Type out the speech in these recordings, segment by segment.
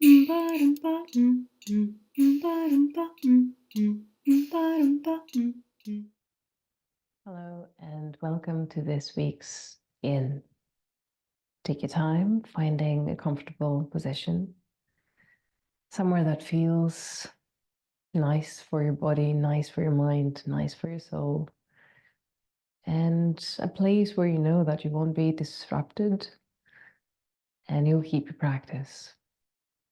Hello and welcome to this week's Yin. Take your time finding a comfortable position, somewhere that feels nice for your body, nice for your mind, nice for your soul, and a place where you know that you won't be disrupted and you'll keep your practice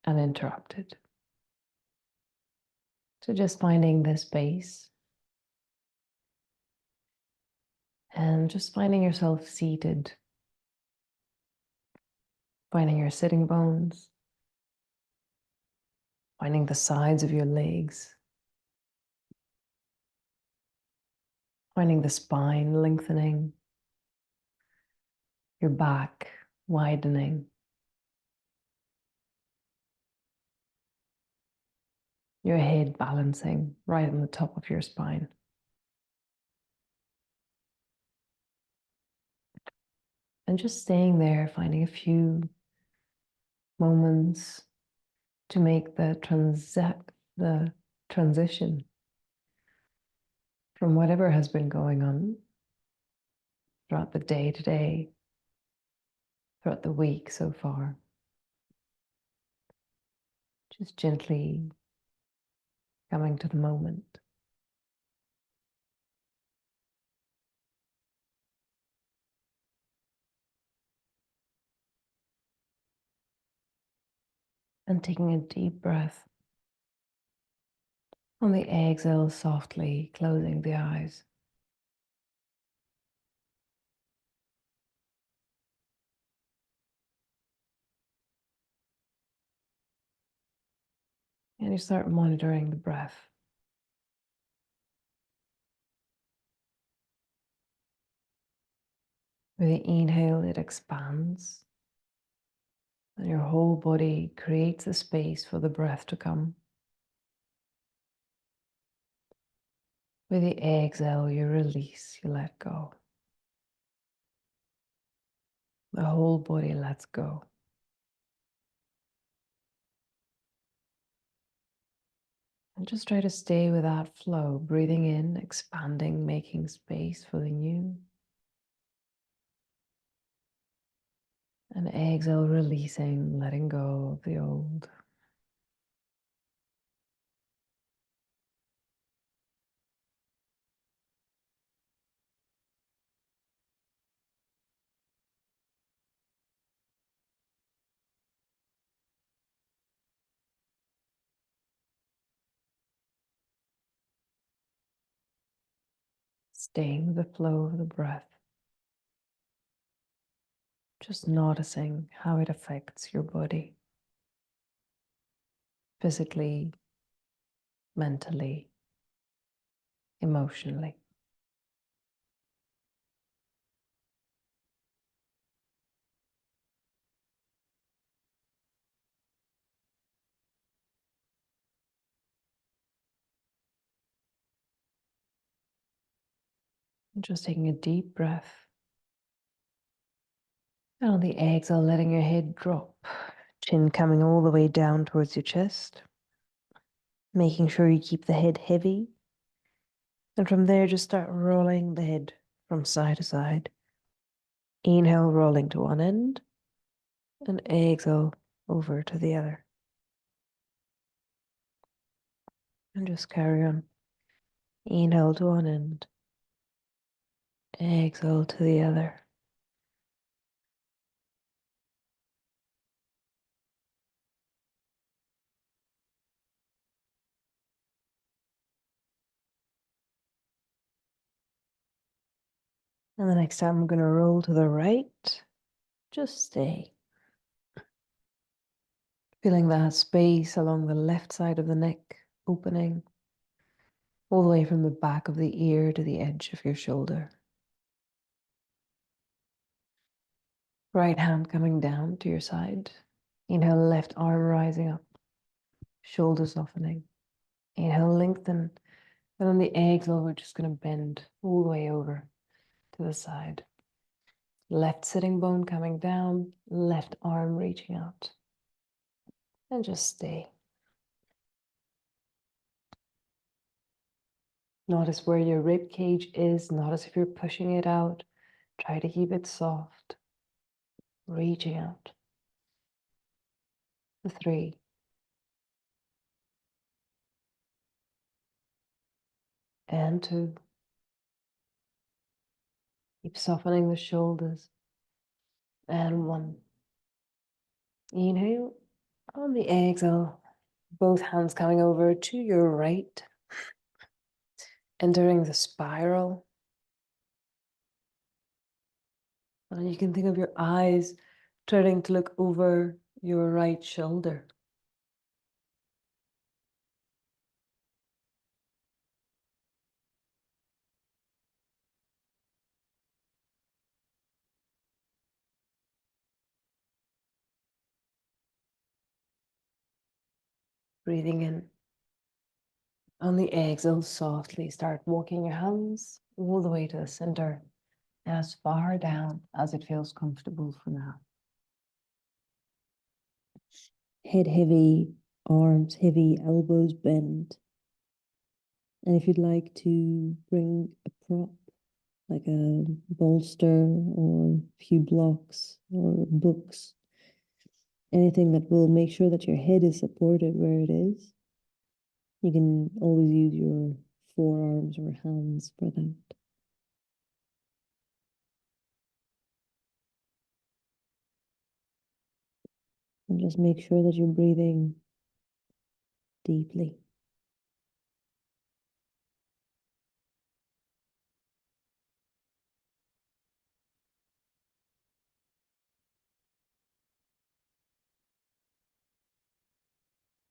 uninterrupted. So just finding this space and just finding yourself seated, finding your sitting bones, finding the sides of your legs, finding the spine lengthening, your back widening, your head balancing right on the top of your spine. And just staying there, finding a few moments to make the transition from whatever has been going on throughout the day today, throughout the week so far. Just gently coming to the moment. And taking a deep breath. On the exhale, softly closing the eyes. And you start monitoring the breath. With the inhale, it expands, and your whole body creates a space for the breath to come. With the exhale, you release, you let go. The whole body lets go. And just try to stay with that flow, breathing in, expanding, making space for the new. And exhale, releasing, letting go of the old. Staying with the flow of the breath. Just noticing how it affects your body. Physically, mentally, emotionally. Just taking a deep breath. And on the exhale, letting your head drop. Chin coming all the way down towards your chest. Making sure you keep the head heavy. And from there, just start rolling the head from side to side. Inhale, rolling to one end. And exhale, over to the other. And just carry on. Inhale to one end. Exhale to the other. And the next time I'm going to roll to the right. Just stay. Feeling that space along the left side of the neck opening, all the way from the back of the ear to the edge of your shoulder. Right hand coming down to your side. Inhale, left arm rising up, shoulder softening. Inhale, lengthen. And on the exhale, we're just going to bend all the way over to the side. Left sitting bone coming down, left arm reaching out. and just stay. Notice where your rib cage is. Notice if you're pushing it out. Try to keep it soft. Reaching out. 3. And 2. Keep softening the shoulders. And 1. Inhale. On the exhale, both hands coming over to your right. Entering the spiral. And you can think of your eyes turning to look over your right shoulder. Breathing in. On the exhale, softly start walking your hands all the way to the center and as far down as it feels comfortable for now. Head heavy, arms heavy, elbows bent. And if you'd like to bring a prop, like a bolster or a few blocks or books, anything that will make sure that your head is supported where it is, you can always use your forearms or hands for that. And just make sure that you're breathing deeply.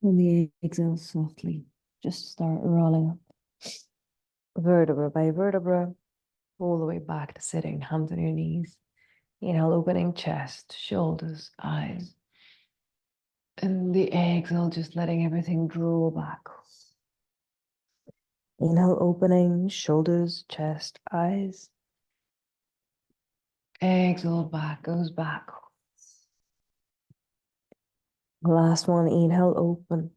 On the exhale, softly, just start rolling up. Vertebra by vertebra, all the way back to sitting, hands on your knees. Inhale, opening chest, shoulders, eyes. And the exhale, just letting everything draw back. Inhale, opening, shoulders, chest, eyes. Exhale, back, goes back. Last one, inhale, open.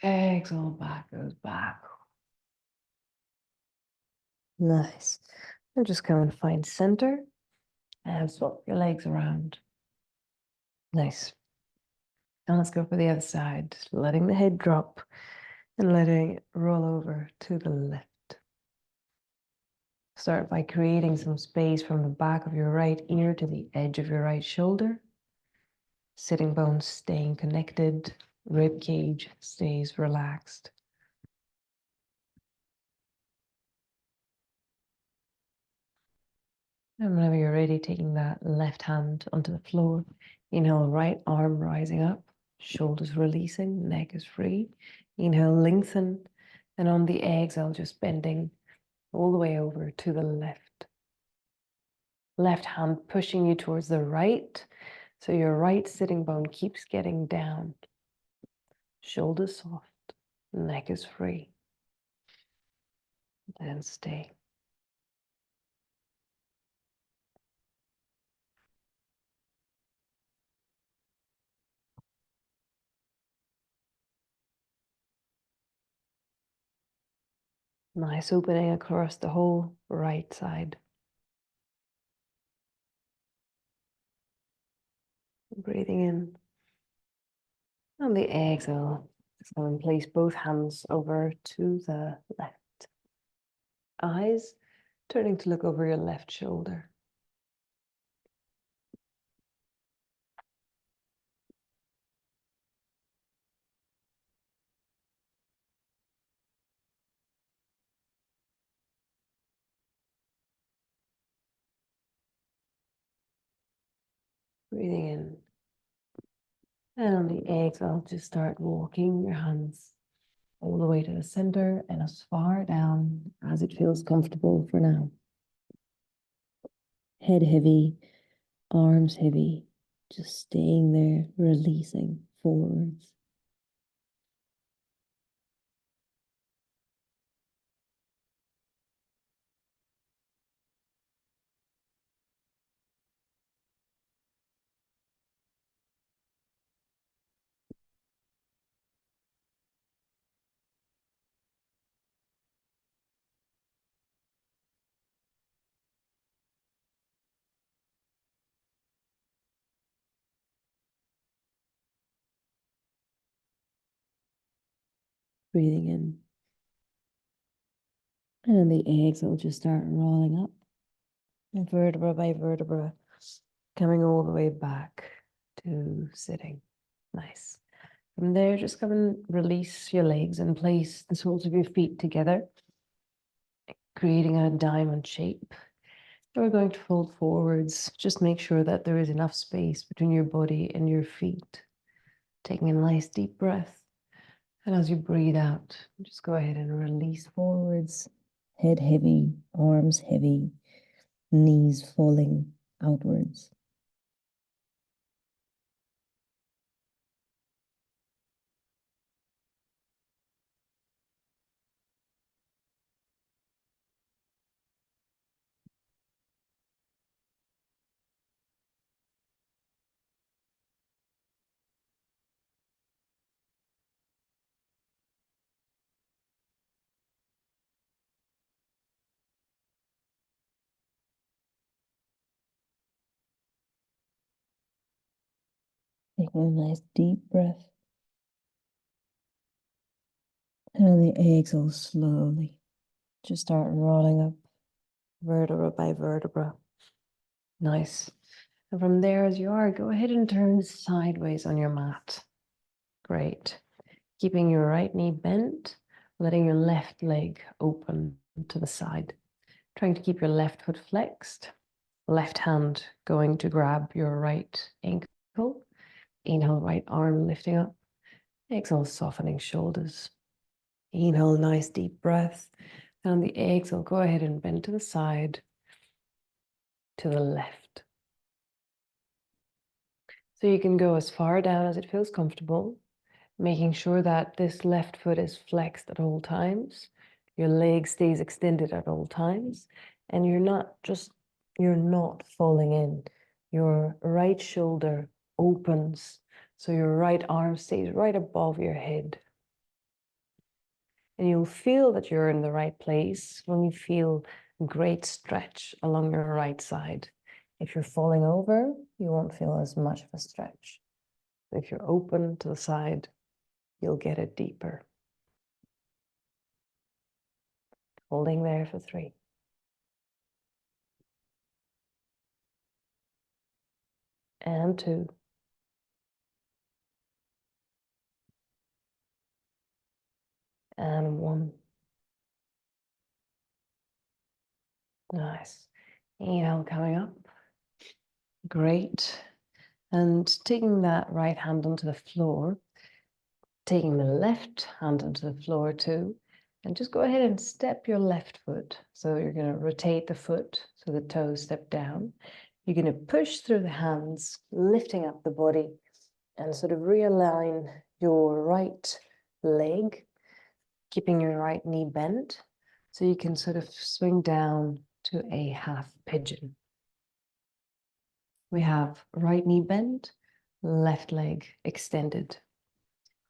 Exhale, back, goes back. Nice. And just come and find center and swap your legs around. Nice. Now let's go for the other side, letting the head drop and letting it roll over to the left. Start by creating some space from the back of your right ear to the edge of your right shoulder. Sitting bones staying connected, rib cage stays relaxed. And whenever you're ready, taking that left hand onto the floor. Inhale, right arm rising up, shoulders releasing, neck is free. Inhale, lengthen. And on the exhale, just bending all the way over to the left. Left hand pushing you towards the right. So your right sitting bone keeps getting down. Shoulders soft, neck is free. And stay. Nice opening across the whole right side. Breathing in. On the exhale, just go and place both hands over to the left. Eyes turning to look over your left shoulder. Breathing in. And on the exhale, just start walking your hands all the way to the center and as far down as it feels comfortable for now. Head heavy, arms heavy, just staying there, releasing forwards. breathing in. And the exhale, just start rolling up, vertebra by vertebra, coming all the way back to sitting. Nice. From there, just come and release your legs and place the soles of your feet together, creating a diamond shape. So we're going to fold forwards. Just make sure that there is enough space between your body and your feet. Taking a nice deep breath. And as you breathe out, just go ahead and release forwards. Head heavy, arms heavy, knees falling outwards. Taking a nice deep breath. And on the exhale, slowly, just start rolling up vertebra by vertebra. Nice. And from there, as you are, go ahead and turn sideways on your mat. Great. Keeping your right knee bent, letting your left leg open to the side. Trying to keep your left foot flexed. Left hand going to grab your right ankle. Inhale, right arm lifting up. Exhale, softening shoulders. Inhale, nice deep breath. And on the exhale, go ahead and bend to the side, to the left. So you can go as far down as it feels comfortable, making sure that this left foot is flexed at all times. Your leg stays extended at all times. And you're not falling in. Your right shoulder opens, so your right arm stays right above your head. And you'll feel that you're in the right place when you feel a great stretch along your right side. If you're falling over, you won't feel as much of a stretch. If you're open to the side, you'll get it deeper. Holding there for 3. And 2. And 1. Nice. Inhale coming up. Great. And taking that right hand onto the floor, taking the left hand onto the floor too, and just go ahead and step your left foot. So you're going to rotate the foot so the toes step down. You're going to push through the hands, lifting up the body, and sort of realign your right leg, keeping your right knee bent, so you can sort of swing down to a half pigeon. We have right knee bent, left leg extended.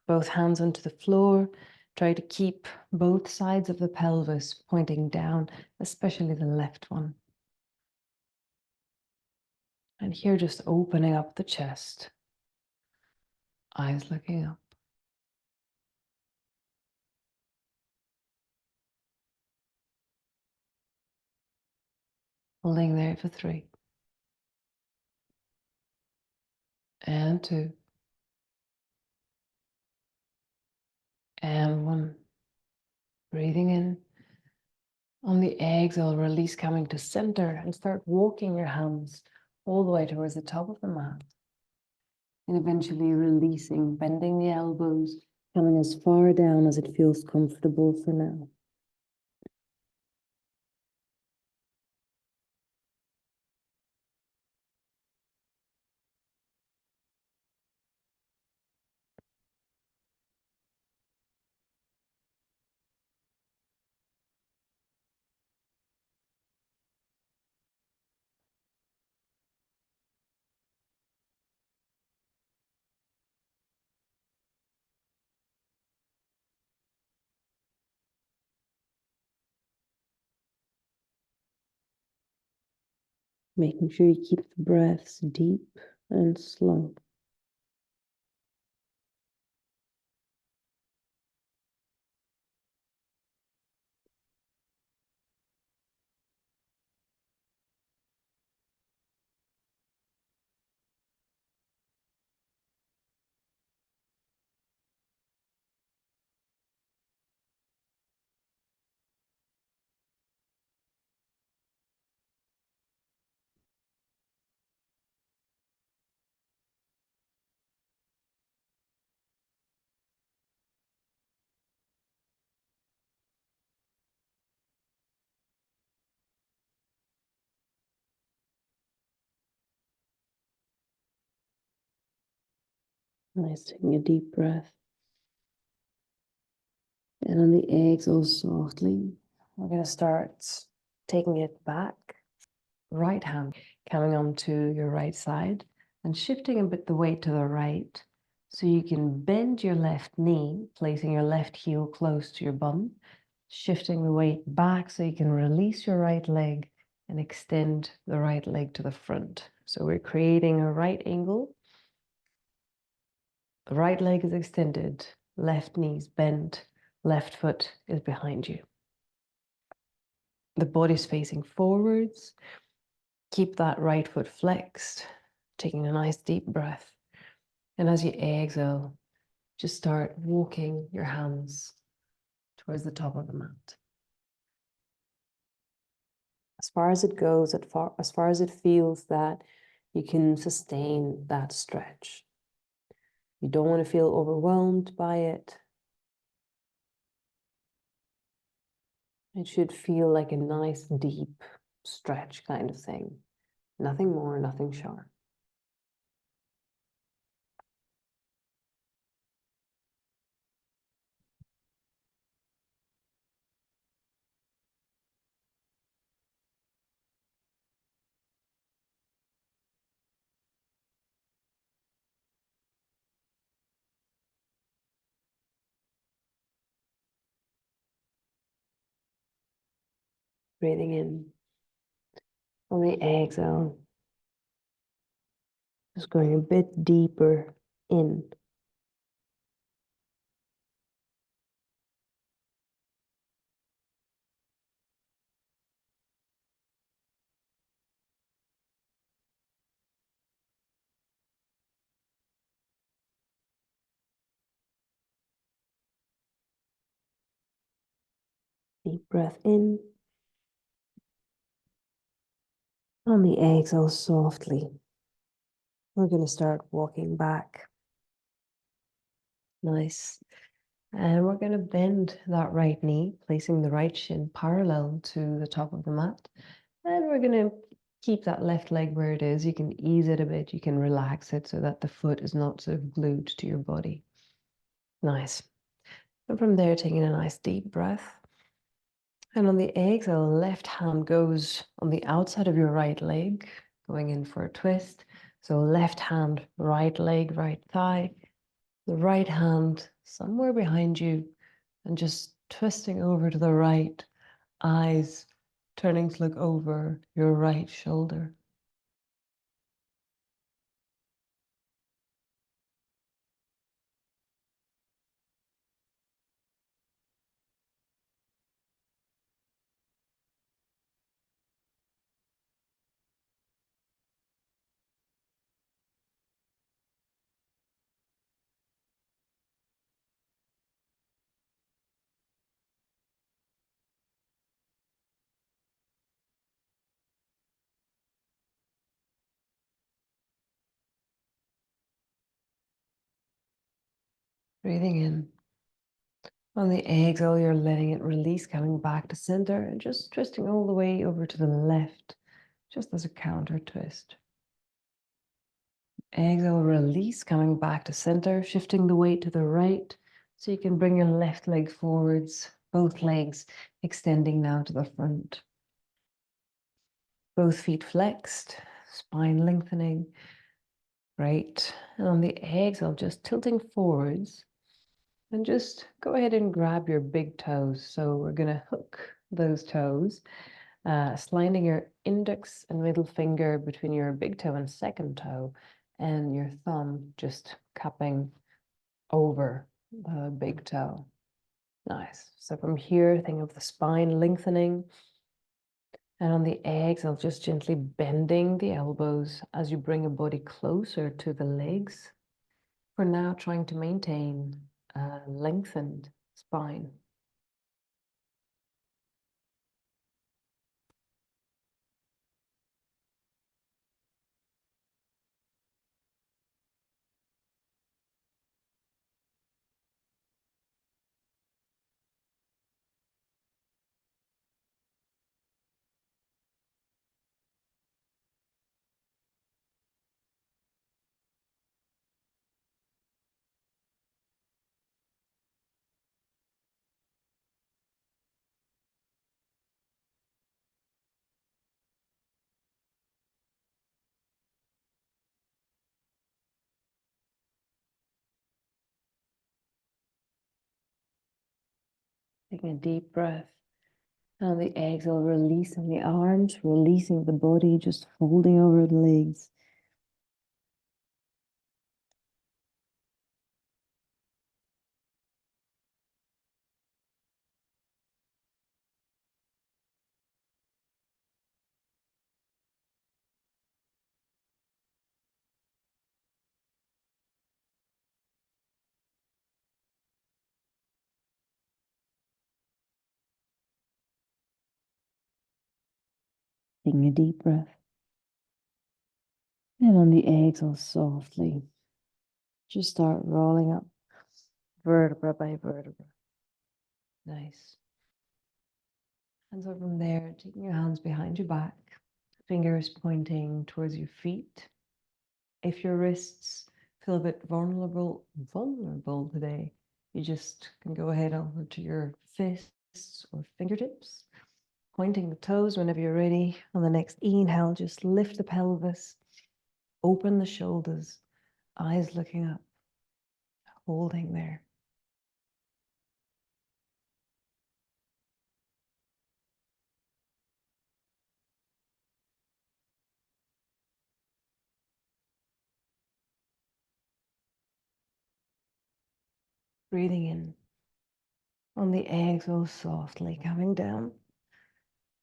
Both hands onto the floor. Try to keep both sides of the pelvis pointing down, especially the left one. And here, just opening up the chest, eyes looking up. Holding there for 3. And 2. And 1. Breathing in. On the exhale, release, coming to center, and start walking your hands all the way towards the top of the mat. And eventually releasing, bending the elbows, coming as far down as it feels comfortable for now. Making sure you keep the breaths deep and slow. Nice, taking a deep breath. And on the exhale softly, we're going to start taking it back. Right hand coming onto your right side and shifting a bit the weight to the right. So you can bend your left knee, placing your left heel close to your bum, shifting the weight back so you can release your right leg and extend the right leg to the front. So we're creating a right angle. The right leg is extended, left knee's bent, left foot is behind you. The body's facing forwards. Keep that right foot flexed, taking a nice deep breath. And as you exhale, just start walking your hands towards the top of the mat. As far as it goes, as far as it feels that you can sustain that stretch. You don't want to feel overwhelmed by it. It should feel like a nice, deep stretch kind of thing. Nothing more, nothing sharp. Breathing in. On the exhale, just going a bit deeper in. Deep breath in. On the exhale, softly, we're going to start walking back. Nice. And we're going to bend that right knee, placing the right shin parallel to the top of the mat. And we're going to keep that left leg where it is. You can ease it a bit. You can relax it so that the foot is not sort of glued to your body. Nice. And from there, taking a nice deep breath. And on the exhale, left hand goes on the outside of your right leg, going in for a twist. So left hand, right leg, right thigh, the right hand somewhere behind you, and just twisting over to the right, eyes turning to look over your right shoulder. Breathing in. On the exhale, you're letting it release, coming back to center and just twisting all the way over to the left, just as a counter twist. Exhale, release, coming back to center, shifting the weight to the right so you can bring your left leg forwards, both legs extending now to the front. Both feet flexed, spine lengthening. Great. And on the exhale, just tilting forwards and just go ahead and grab your big toes. So we're going to hook those toes, sliding your index and middle finger between your big toe and second toe, and your thumb just cupping over the big toe. Nice. So from here, think of the spine lengthening. And on the exhale, just gently bending the elbows as you bring your body closer to the legs. For now, trying to maintain a lengthened spine. Taking a deep breath. And on the exhale, releasing the arms, releasing the body, just folding over the legs. Taking a deep breath. And on the exhale, softly, just start rolling up vertebra by vertebra. Nice. And so from there, taking your hands behind your back, fingers pointing towards your feet. If your wrists feel a bit vulnerable today, you just can go ahead over to your fists or fingertips, pointing the toes whenever you're ready. On the next inhale, just lift the pelvis, open the shoulders, eyes looking up, holding there. Breathing in. On the exhale, softly coming down,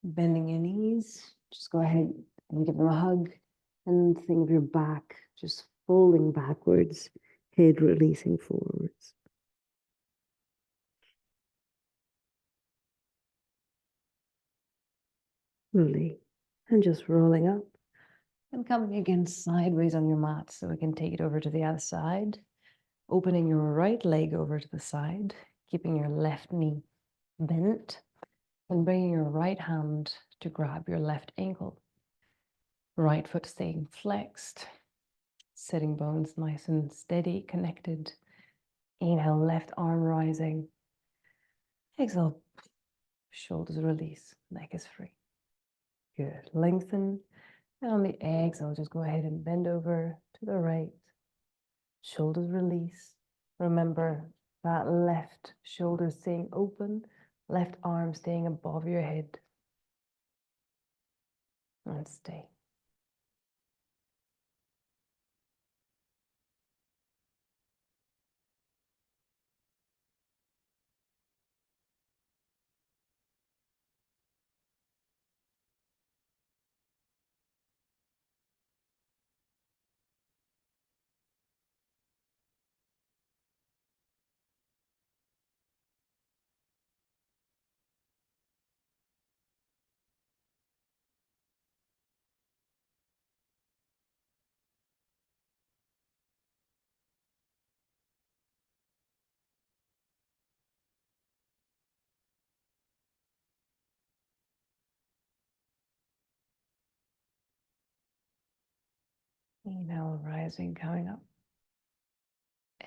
bending your knees. Just go ahead and give them a hug. And think of your back just folding backwards, head releasing forwards. Slowly. And just rolling up and coming again sideways on your mat so we can take it over to the other side. Opening your right leg over to the side, keeping your left knee bent, and bringing your right hand to grab your left ankle. Right foot staying flexed, sitting bones nice and steady, connected. Inhale, left arm rising. Exhale, shoulders release, neck is free. Good. Lengthen. And on the exhale, just go ahead and bend over to the right. Shoulders release. Remember that left shoulder staying open, left arm staying above your head. And stay. Inhale, rising, coming up.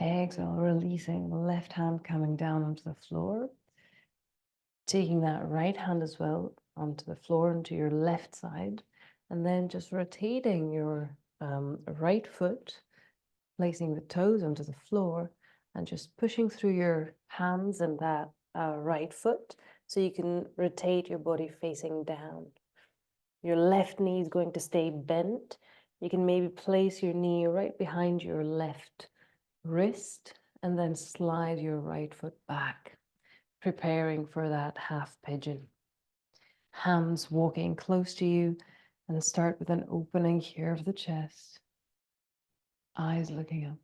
Exhale, releasing, the left hand coming down onto the floor. Taking that right hand as well onto the floor, onto your left side. And then just rotating your right foot, placing the toes onto the floor, and just pushing through your hands and that right foot so you can rotate your body facing down. Your left knee is going to stay bent. You can maybe place your knee right behind your left wrist and then slide your right foot back, preparing for that half pigeon. Hands walking close to you, and start with an opening here of the chest. Eyes looking up.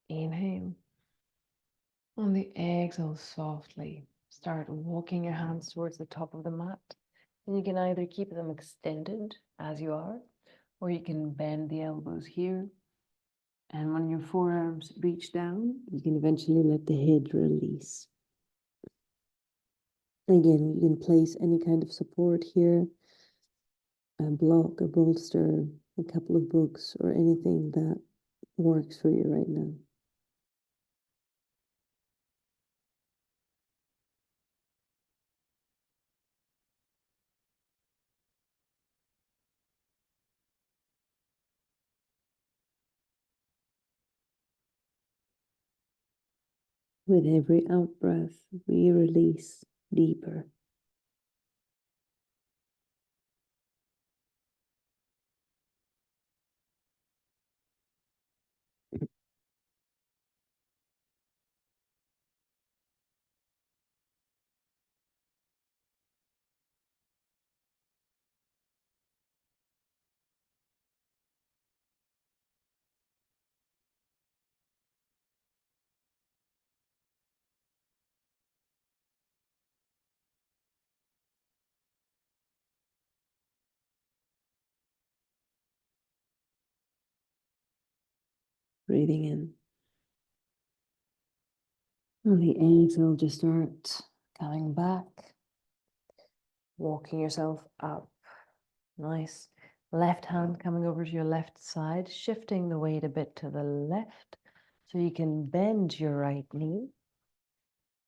Inhale. On the exhale, softly Start walking your hands towards the top of the mat. And you can either keep them extended as you are, or you can bend the elbows here. And when your forearms reach down, you can eventually let the head release. Again, you can place any kind of support here, a block, a bolster, a couple of books, or anything that works for you right now. With every out breath, we release deeper. Breathing in. On the exhale, just start coming back, walking yourself up. Nice. Left hand coming over to your left side, shifting the weight a bit to the left so you can bend your right knee,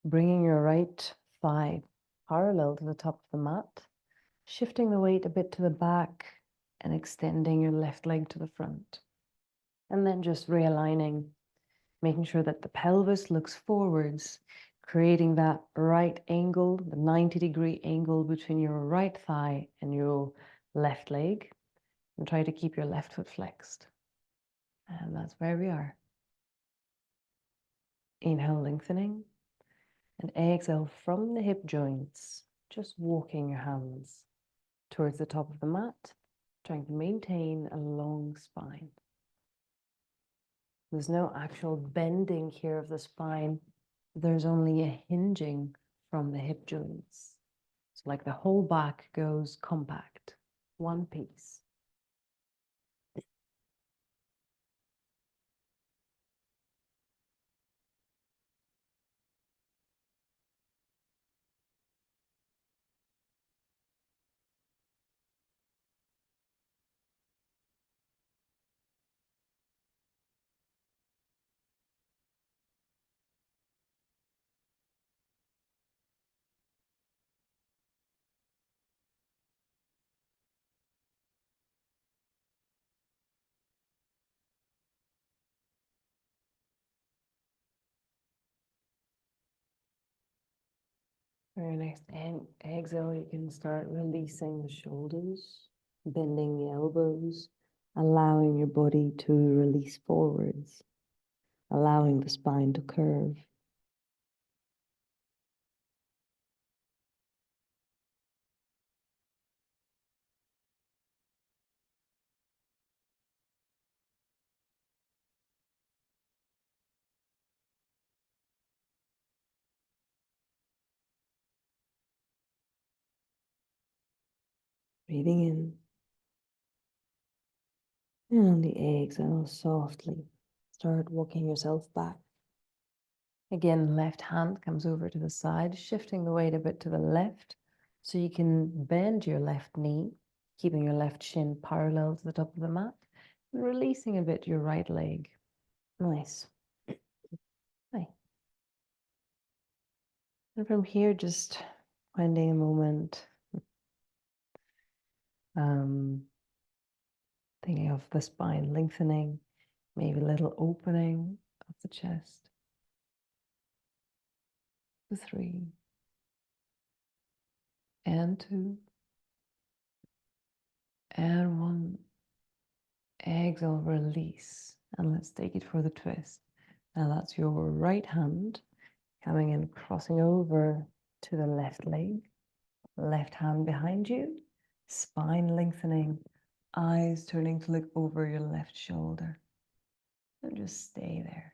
bringing your right thigh parallel to the top of the mat, shifting the weight a bit to the back and extending your left leg to the front. And then just realigning, making sure that the pelvis looks forwards, creating that right angle, the 90-degree angle between your right thigh and your left leg. And try to keep your left foot flexed. And that's where we are. Inhale, lengthening. And exhale from the hip joints, just walking your hands towards the top of the mat, trying to maintain a long spine. There's no actual bending here of the spine. There's only a hinging from the hip joints. So like the whole back goes compact, one piece. For your next exhale, you can start releasing the shoulders, bending the elbows, allowing your body to release forwards, allowing the spine to curve. Breathing in. And on the exhale, softly start walking yourself back. Again, left hand comes over to the side, shifting the weight a bit to the left so you can bend your left knee, keeping your left shin parallel to the top of the mat, and releasing a bit your right leg. Nice. Hi. And from here, just finding a moment, thinking of the spine lengthening, maybe a little opening of the chest. 3 and 2 and 1. Exhale, release, and let's take it for the twist. Now that's your right hand coming in, crossing over to the left leg, left hand behind you, spine lengthening, eyes turning to look over your left shoulder, and just stay there.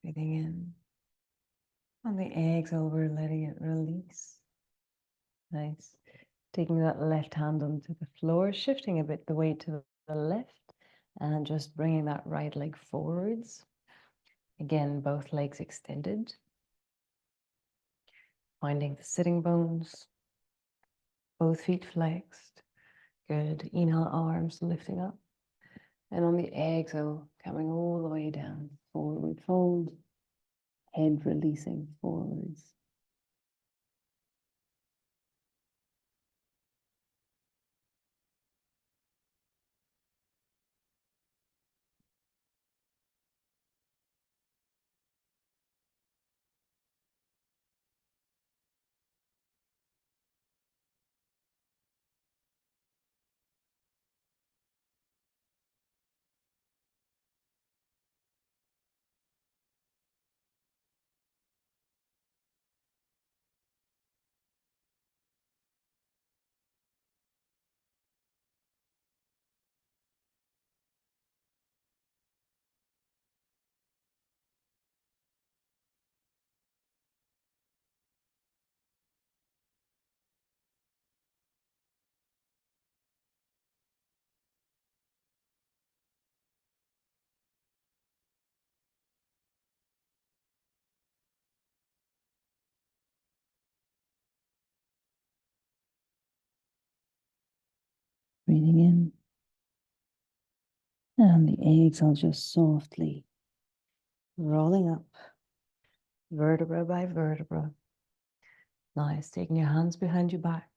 Breathing in. On the exhale, we're letting it release. Nice. Taking that left hand onto the floor, shifting a bit the weight to the left, and just bringing that right leg forwards. Again, both legs extended. Finding the sitting bones. Both feet flexed. Good. Inhale, arms lifting up. And on the exhale, coming all the way down. Forward fold. Head releasing forwards. Breathing in. And the exhale, just softly rolling up, vertebra by vertebra. Nice. Taking your hands behind your back.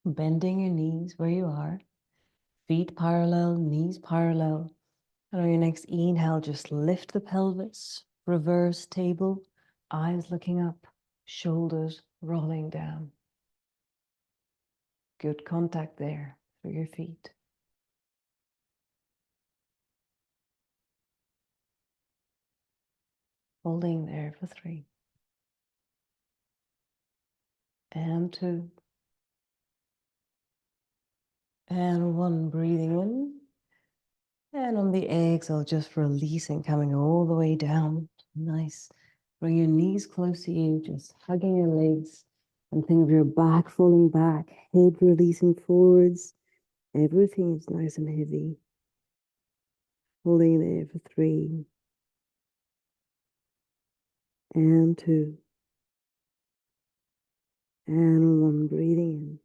Bending your knees where you are. Feet parallel, knees parallel. And on your next inhale, just lift the pelvis. Reverse table. Eyes looking up. Shoulders rolling down. Good contact there through your feet. Holding there for 3. And 2. And 1. Breathing in. And on the exhale, just releasing, coming all the way down. Nice. Bring your knees close to you, just hugging your legs. And think of your back falling back, head releasing forwards. Everything is nice and heavy. Holding there for 3. And 2. And 1. Breathing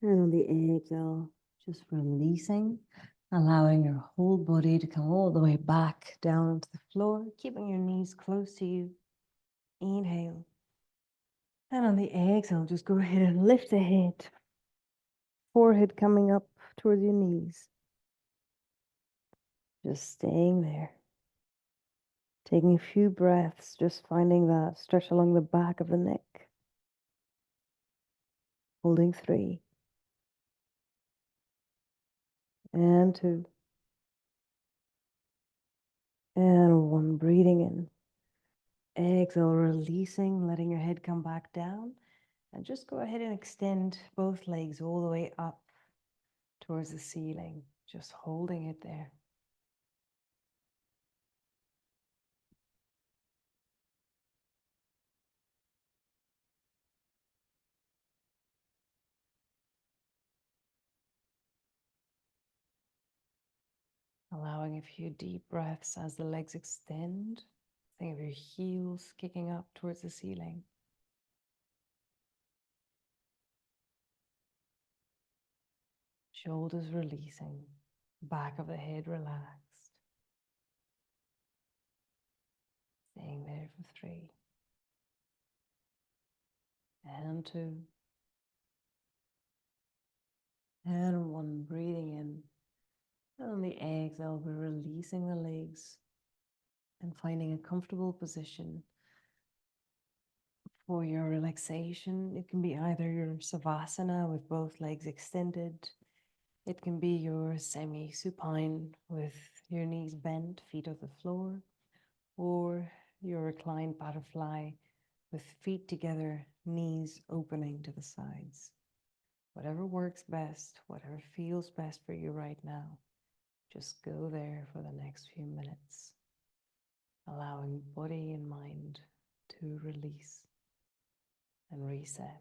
in. And on the exhale, just releasing, allowing your whole body to come all the way back down onto the floor, keeping your knees close to you. Inhale. And on the exhale, just go ahead and lift the head. Forehead coming up towards your knees. Just staying there. Taking a few breaths, just finding that stretch along the back of the neck. Holding 3. And 2. And 1. Breathing in. Exhale, releasing, letting your head come back down. And just go ahead and extend both legs all the way up towards the ceiling. Just holding it there. Allowing a few deep breaths as the legs extend. Think of your heels kicking up towards the ceiling. Shoulders releasing. Back of the head relaxed. Staying there for 3. And 2. And 1. Breathing in. And on the exhale, we're releasing the legs and finding a comfortable position for your relaxation. It can be either your savasana with both legs extended. It can be your semi-supine with your knees bent, feet on the floor, or your reclined butterfly with feet together, knees opening to the sides. Whatever works best, whatever feels best for you right now, just go there for the next few minutes. allowing body and mind to release and reset.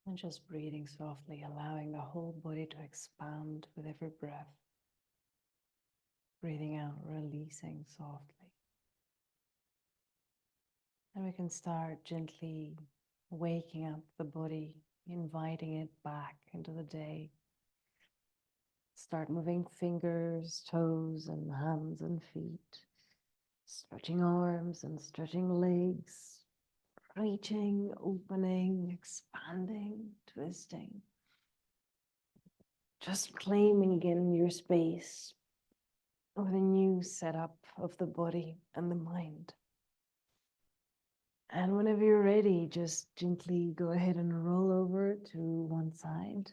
And just breathing softly, allowing the whole body to expand with every breath. Breathing out, releasing softly. And we can start gently waking up the body, inviting it back into the day. Start moving fingers, toes, and hands and feet. Stretching arms and stretching legs. Reaching, opening, expanding, twisting. Just claiming again your space with a new setup of the body and the mind. And whenever you're ready, just gently go ahead and roll over to one side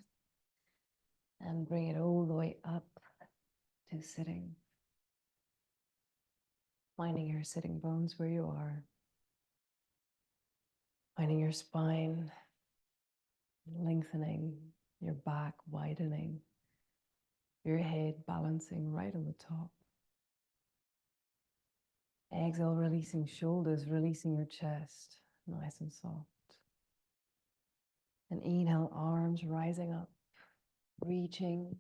and bring it all the way up to sitting. Finding your sitting bones where you are. Finding your spine lengthening, your back widening, your head balancing right on the top. Exhale, releasing shoulders, releasing your chest, nice and soft. And inhale, arms rising up, reaching.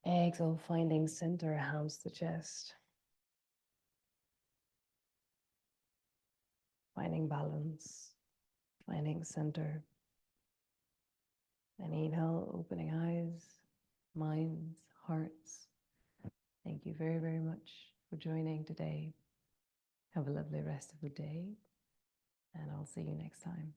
Exhale, finding center, hands to chest. Finding balance, finding center. And inhale, opening eyes, minds, hearts. Thank you very, very much for joining today. Have a lovely rest of the day, and I'll see you next time.